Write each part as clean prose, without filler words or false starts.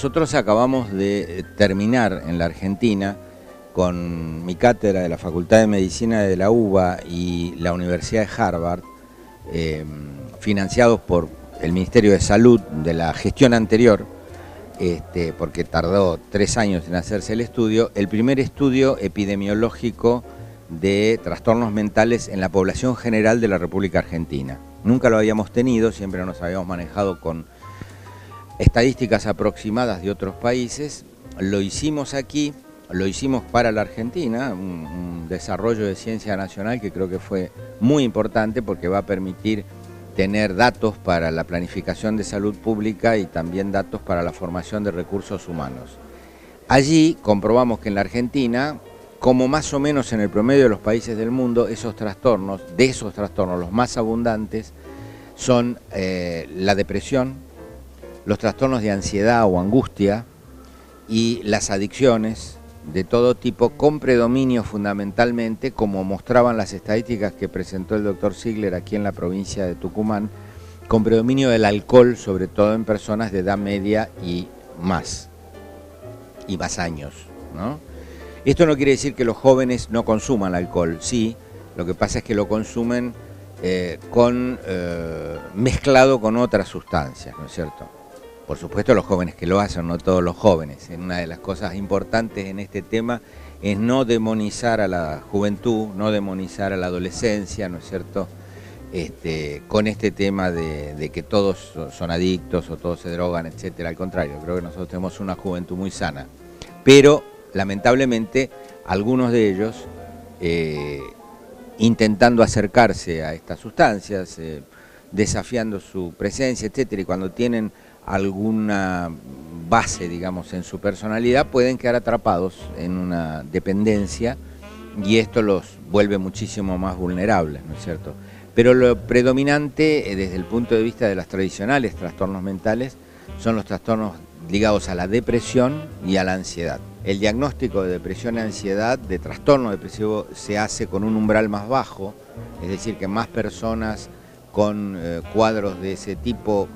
nosotros acabamos de terminar en la Argentina con mi cátedra de la Facultad de Medicina de la UBA y la Universidad de Harvard, financiados por el Ministerio de Salud de la gestión anterior, porque tardó 3 años en hacerse el estudio, el primer estudio epidemiológico de trastornos mentales en la población general de la República Argentina. Nunca lo habíamos tenido, siempre nos habíamos manejado con estadísticas aproximadas de otros países. Lo hicimos aquí, lo hicimos para la Argentina, un desarrollo de ciencia nacional que creo que fue muy importante porque va a permitir tener datos para la planificación de salud pública y también datos para la formación de recursos humanos. Allí comprobamos que en la Argentina, como más o menos en el promedio de los países del mundo, de esos trastornos, los más abundantes son la depresión, los trastornos de ansiedad o angustia y las adicciones de todo tipo, con predominio fundamentalmente, como mostraban las estadísticas que presentó el doctor Ziegler aquí en la provincia de Tucumán, con predominio del alcohol, sobre todo en personas de edad media y más años, ¿no? Esto no quiere decir que los jóvenes no consuman alcohol, sí, lo que pasa es que lo consumen mezclado con otras sustancias, ¿no es cierto? Por supuesto los jóvenes que lo hacen, no todos los jóvenes. Una de las cosas importantes en este tema es no demonizar a la juventud, no demonizar a la adolescencia, ¿no es cierto? Con este tema de que todos son adictos o todos se drogan, etcétera. Al contrario, creo que nosotros tenemos una juventud muy sana. Pero, lamentablemente, algunos de ellos, intentando acercarse a estas sustancias, desafiando su presencia, etcétera, y cuando tienen alguna base, digamos, en su personalidad, pueden quedar atrapados en una dependencia y esto los vuelve muchísimo más vulnerables, ¿no es cierto? Pero lo predominante desde el punto de vista de los tradicionales trastornos mentales son los trastornos ligados a la depresión y a la ansiedad. El diagnóstico de depresión y ansiedad, de trastorno depresivo, se hace con un umbral más bajo, es decir, que más personas con cuadros de ese tipo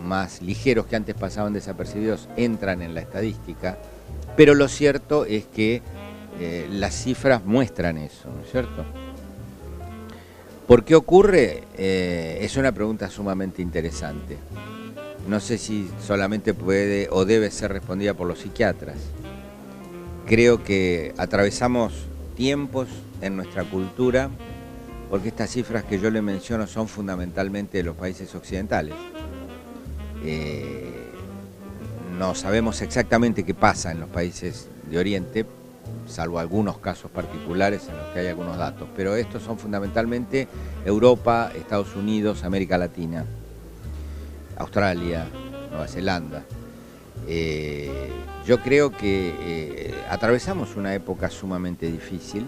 más ligeros que antes pasaban desapercibidos entran en la estadística, pero lo cierto es que las cifras muestran eso, ¿no es cierto? ¿Por qué ocurre? Es una pregunta sumamente interesante. No sé si solamente puede o debe ser respondida por los psiquiatras. Creo que atravesamos tiempos en nuestra cultura, porque estas cifras que yo le menciono son fundamentalmente de los países occidentales. No sabemos exactamente qué pasa en los países de Oriente, salvo algunos casos particulares en los que hay algunos datos, pero estos son fundamentalmente Europa, Estados Unidos, América Latina, Australia, Nueva Zelanda. Yo creo que atravesamos una época sumamente difícil,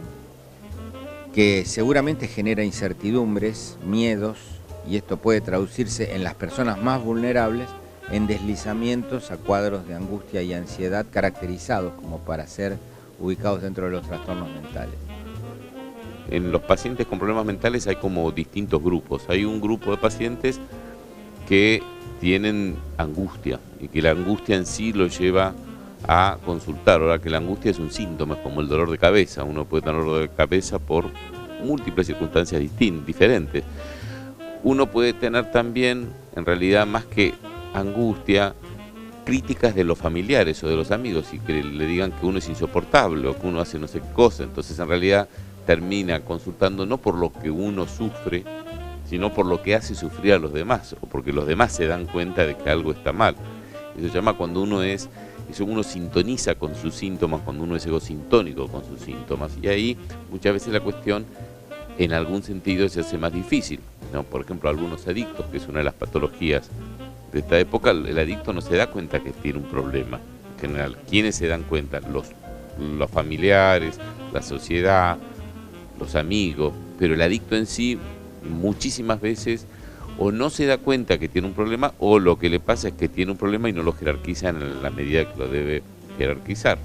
que seguramente genera incertidumbres, miedos, y esto puede traducirse en las personas más vulnerables en deslizamientos a cuadros de angustia y ansiedad caracterizados como para ser ubicados dentro de los trastornos mentales. En los pacientes con problemas mentales hay como distintos grupos. Hay un grupo de pacientes que tienen angustia y que la angustia en sí lo lleva a consultar. Ahora que la angustia es un síntoma, es como el dolor de cabeza. Uno puede tener dolor de cabeza por múltiples circunstancias diferentes. Uno puede tener también, en realidad, más que angustia, críticas de los familiares o de los amigos y que le digan que uno es insoportable o que uno hace no sé qué cosa. Entonces, en realidad, termina consultando no por lo que uno sufre, sino por lo que hace sufrir a los demás o porque los demás se dan cuenta de que algo está mal. Eso se llama cuando uno sintoniza con sus síntomas, cuando uno es egosintónico con sus síntomas. Y ahí muchas veces la cuestión en algún sentido se hace más difícil, ¿no? Por ejemplo, algunos adictos, que es una de las patologías de esta época, el adicto no se da cuenta que tiene un problema. En general, ¿quiénes se dan cuenta? Los familiares, la sociedad, los amigos, pero el adicto en sí muchísimas veces o no se da cuenta que tiene un problema o lo que le pasa es que tiene un problema y no lo jerarquiza en la medida que lo debe jerarquizar.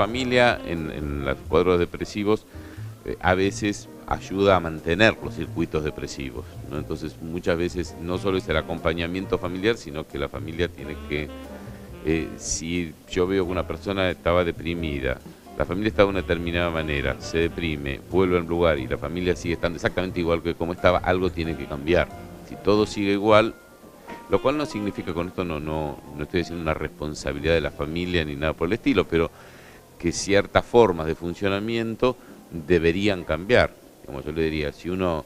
familia en los cuadros depresivos a veces ayuda a mantener los circuitos depresivos, ¿no? Entonces muchas veces no solo es el acompañamiento familiar, sino que la familia tiene que, si yo veo que una persona estaba deprimida, la familia está de una determinada manera, se deprime, vuelve al lugar y la familia sigue estando exactamente igual que como estaba, algo tiene que cambiar. Si todo sigue igual, lo cual no significa, con esto no estoy diciendo una responsabilidad de la familia ni nada por el estilo, pero que ciertas formas de funcionamiento deberían cambiar. Como yo le diría, si uno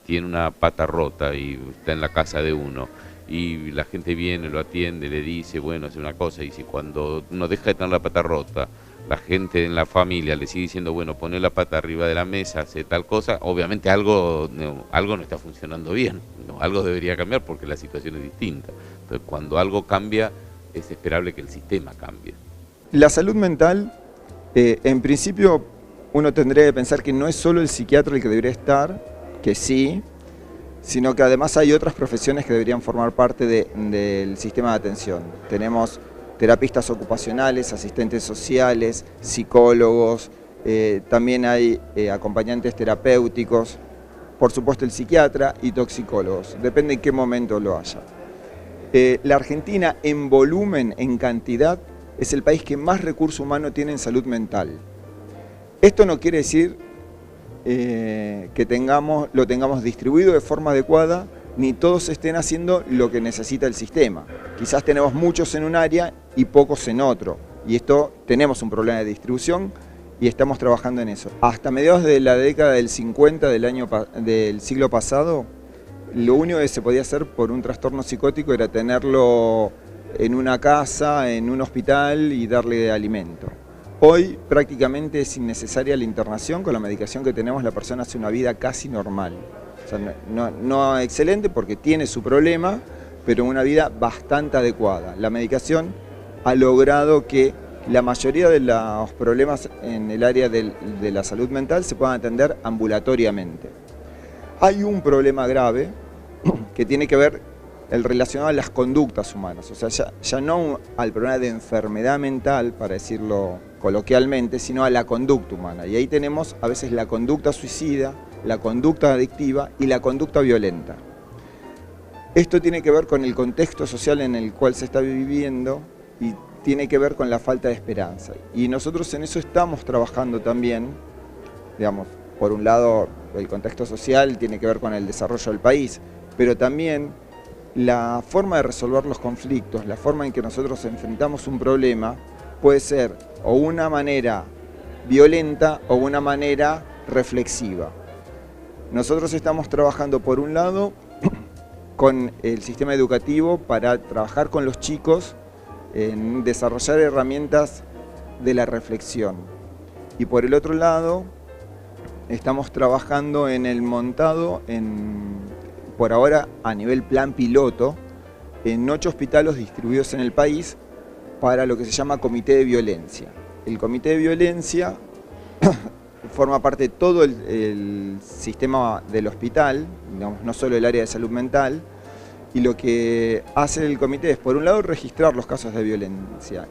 tiene una pata rota y está en la casa de uno y la gente viene, lo atiende, le dice, bueno, hace una cosa, y si cuando uno deja de tener la pata rota, la gente en la familia le sigue diciendo, bueno, pone la pata arriba de la mesa, hace tal cosa, obviamente algo no está funcionando bien, ¿no? Algo debería cambiar porque la situación es distinta. Entonces, cuando algo cambia, es esperable que el sistema cambie. La salud mental, en principio, uno tendría que pensar que no es solo el psiquiatra el que debería estar, que sí, sino que además hay otras profesiones que deberían formar parte del sistema de atención. Tenemos terapistas ocupacionales, asistentes sociales, psicólogos, también hay acompañantes terapéuticos, por supuesto el psiquiatra y toxicólogos, depende en qué momento lo haya. La Argentina en volumen, en cantidad, es el país que más recurso humano tiene en salud mental. Esto no quiere decir que lo tengamos distribuido de forma adecuada, ni todos estén haciendo lo que necesita el sistema. Quizás tenemos muchos en un área y pocos en otro. Y esto tenemos un problema de distribución y estamos trabajando en eso. Hasta mediados de la década del 50 del siglo pasado, lo único que se podía hacer por un trastorno psicótico era tenerlo en una casa, en un hospital y darle alimento. Hoy prácticamente es innecesaria la internación, con la medicación que tenemos la persona hace una vida casi normal. O sea, no excelente porque tiene su problema, pero una vida bastante adecuada. La medicación ha logrado que la mayoría de los problemas en el área de la salud mental se puedan atender ambulatoriamente. Hay un problema grave que tiene que ver el relacionado a las conductas humanas, o sea, ya no al problema de enfermedad mental, para decirlo coloquialmente, sino a la conducta humana. Y ahí tenemos a veces la conducta suicida, la conducta adictiva y la conducta violenta. Esto tiene que ver con el contexto social en el cual se está viviendo y tiene que ver con la falta de esperanza. Y nosotros en eso estamos trabajando también, digamos, por un lado el contexto social tiene que ver con el desarrollo del país, pero también la forma de resolver los conflictos, la forma en que nosotros enfrentamos un problema puede ser o una manera violenta o una manera reflexiva. Nosotros estamos trabajando por un lado con el sistema educativo para trabajar con los chicos en desarrollar herramientas de la reflexión. Y por el otro lado estamos trabajando en el montado, por ahora a nivel plan piloto, en 8 hospitales distribuidos en el país para lo que se llama Comité de Violencia. El Comité de Violencia forma parte de todo el sistema del hospital, digamos, no solo el área de salud mental, y lo que hace el comité es, por un lado, registrar los casos de violencia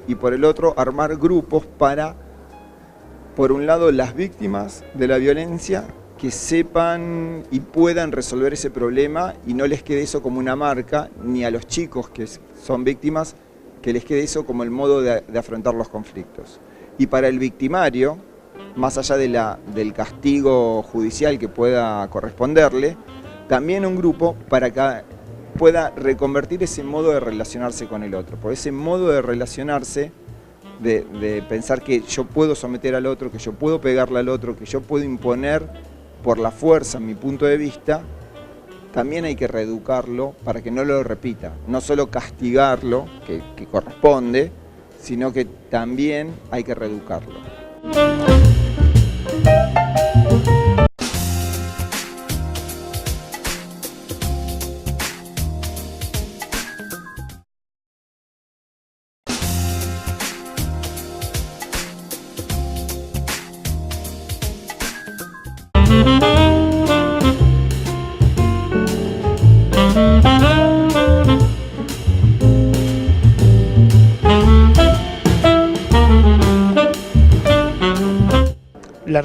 y por el otro, armar grupos para, por un lado, las víctimas de la violencia que sepan y puedan resolver ese problema y no les quede eso como una marca, ni a los chicos que son víctimas, que les quede eso como el modo de afrontar los conflictos. Y para el victimario, más allá del castigo judicial que pueda corresponderle, también un grupo para que pueda reconvertir ese modo de relacionarse con el otro. Por ese modo de relacionarse, de pensar que yo puedo someter al otro, que yo puedo pegarle al otro, que yo puedo imponer por la fuerza mi punto de vista, también hay que reeducarlo para que no lo repita. No solo castigarlo, que corresponde, sino que también hay que reeducarlo.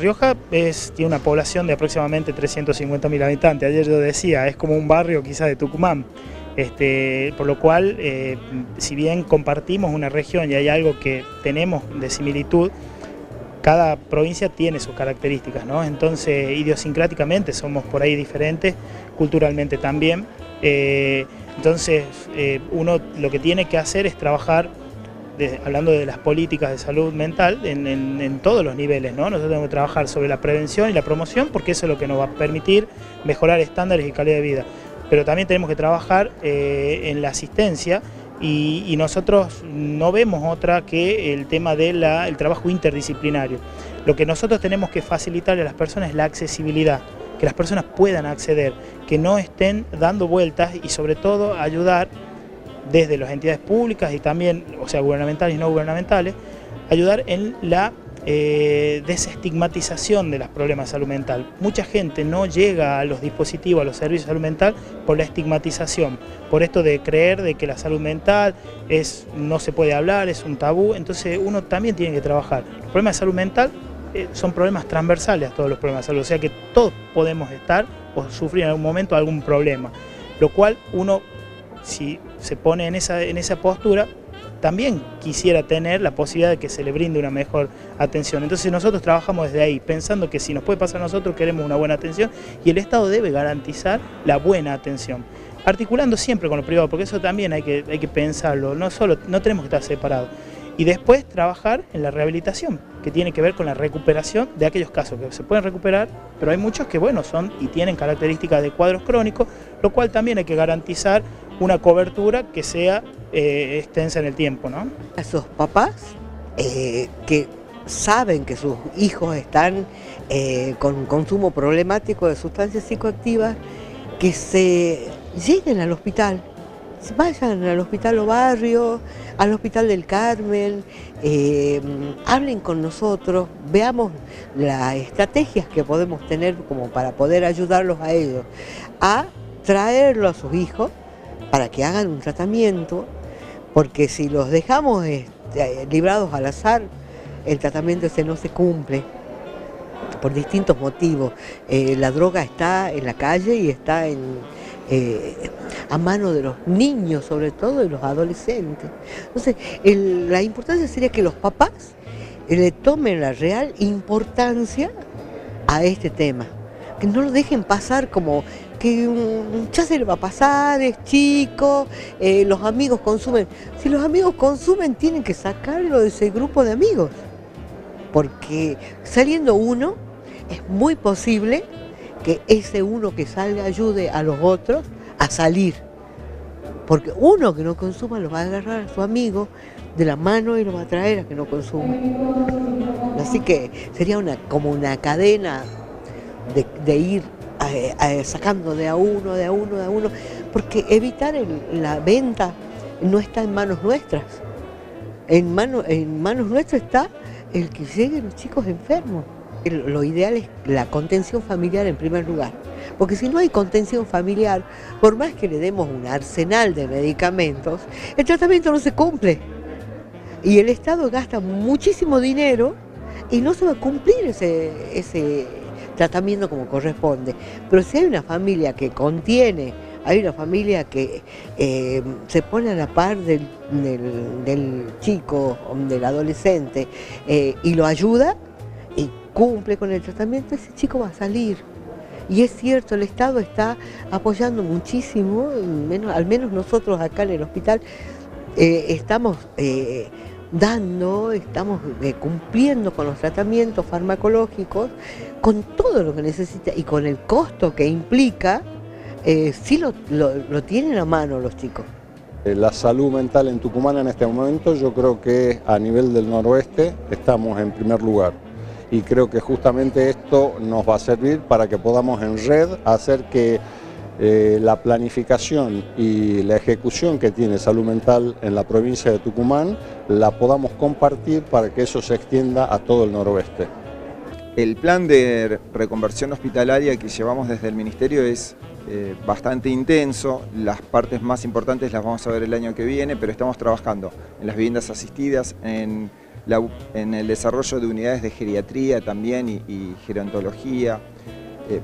Rioja tiene una población de aproximadamente 350.000 habitantes. Ayer yo decía, es como un barrio quizás de Tucumán. Por lo cual, si bien compartimos una región y hay algo que tenemos de similitud, cada provincia tiene sus características, ¿no? Entonces, idiosincráticamente somos por ahí diferentes, culturalmente también. Entonces, uno lo que tiene que hacer es trabajar, hablando de las políticas de salud mental, en todos los niveles, ¿no? Nosotros tenemos que trabajar sobre la prevención y la promoción, porque eso es lo que nos va a permitir mejorar estándares y calidad de vida. Pero también tenemos que trabajar en la asistencia y nosotros no vemos otra que el tema del trabajo interdisciplinario. Lo que nosotros tenemos que facilitarle a las personas es la accesibilidad, que las personas puedan acceder, que no estén dando vueltas y sobre todo ayudar desde las entidades públicas y también, o sea, gubernamentales y no gubernamentales, ayudar en la desestigmatización de los problemas de salud mental. Mucha gente no llega a los dispositivos, a los servicios de salud mental por la estigmatización, por esto de creer de que la salud mental no se puede hablar, es un tabú. Entonces uno también tiene que trabajar. Los problemas de salud mental son problemas transversales a todos los problemas de salud, o sea que todos podemos estar o sufrir en algún momento algún problema, lo cual uno, si se pone en esa postura, también quisiera tener la posibilidad de que se le brinde una mejor atención. Entonces nosotros trabajamos desde ahí, pensando que si nos puede pasar a nosotros queremos una buena atención y el Estado debe garantizar la buena atención, articulando siempre con lo privado, porque eso también hay que pensarlo, no tenemos que estar separados. Y después trabajar en la rehabilitación, que tiene que ver con la recuperación de aquellos casos que se pueden recuperar, pero hay muchos que son y tienen características de cuadros crónicos, lo cual también hay que garantizar una cobertura que sea extensa en el tiempo, ¿no? A esos papás que saben que sus hijos están con consumo problemático de sustancias psicoactivas, que se lleguen al hospital, vayan al hospital o barrio, al hospital del Carmen, hablen con nosotros, veamos las estrategias que podemos tener como para poder ayudarlos a ellos, a traerlo a sus hijos para que hagan un tratamiento, porque si los dejamos librados al azar, el tratamiento ese no se cumple por distintos motivos. La droga está en la calle y está a mano de los niños, sobre todo de los adolescentes. Entonces, la importancia sería que los papás le tomen la real importancia a este tema, que no lo dejen pasar como que ya se le va a pasar, es chico, los amigos consumen. Si los amigos consumen, tienen que sacarlo de ese grupo de amigos, porque saliendo uno, es muy posible que ese uno que salga ayude a los otros a salir, porque uno que no consuma lo va a agarrar a su amigo de la mano y lo va a traer a que no consuma. Así que sería como una cadena de ir sacando de a uno, porque evitar la venta no está en manos nuestras. En manos nuestras está el que lleguen los chicos enfermos. Lo ideal es la contención familiar en primer lugar, porque si no hay contención familiar, por más que le demos un arsenal de medicamentos, el tratamiento no se cumple. Y el Estado gasta muchísimo dinero y no se va a cumplir ese tratamiento como corresponde. Pero si hay una familia que contiene, hay una familia que se pone a la par del chico, del adolescente, y lo ayuda y cumple con el tratamiento, ese chico va a salir. Y es cierto, el Estado está apoyando muchísimo, al menos nosotros acá en el hospital estamos estamos cumpliendo con los tratamientos farmacológicos, con todo lo que necesita y con el costo que implica, sí lo tienen a mano los chicos. La salud mental en Tucumán en este momento, yo creo que a nivel del noroeste estamos en primer lugar. Y creo que justamente esto nos va a servir para que podamos en red hacer que la planificación y la ejecución que tiene salud mental en la provincia de Tucumán la podamos compartir para que eso se extienda a todo el noroeste. El plan de reconversión hospitalaria que llevamos desde el Ministerio es bastante intenso. Las partes más importantes las vamos a ver el año que viene, pero estamos trabajando en las viviendas asistidas, en en el desarrollo de unidades de geriatría también y gerontología,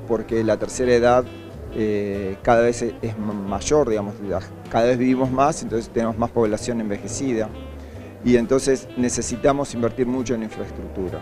porque la tercera edad cada vez es mayor, digamos, cada vez vivimos más, entonces tenemos más población envejecida y entonces necesitamos invertir mucho en infraestructura.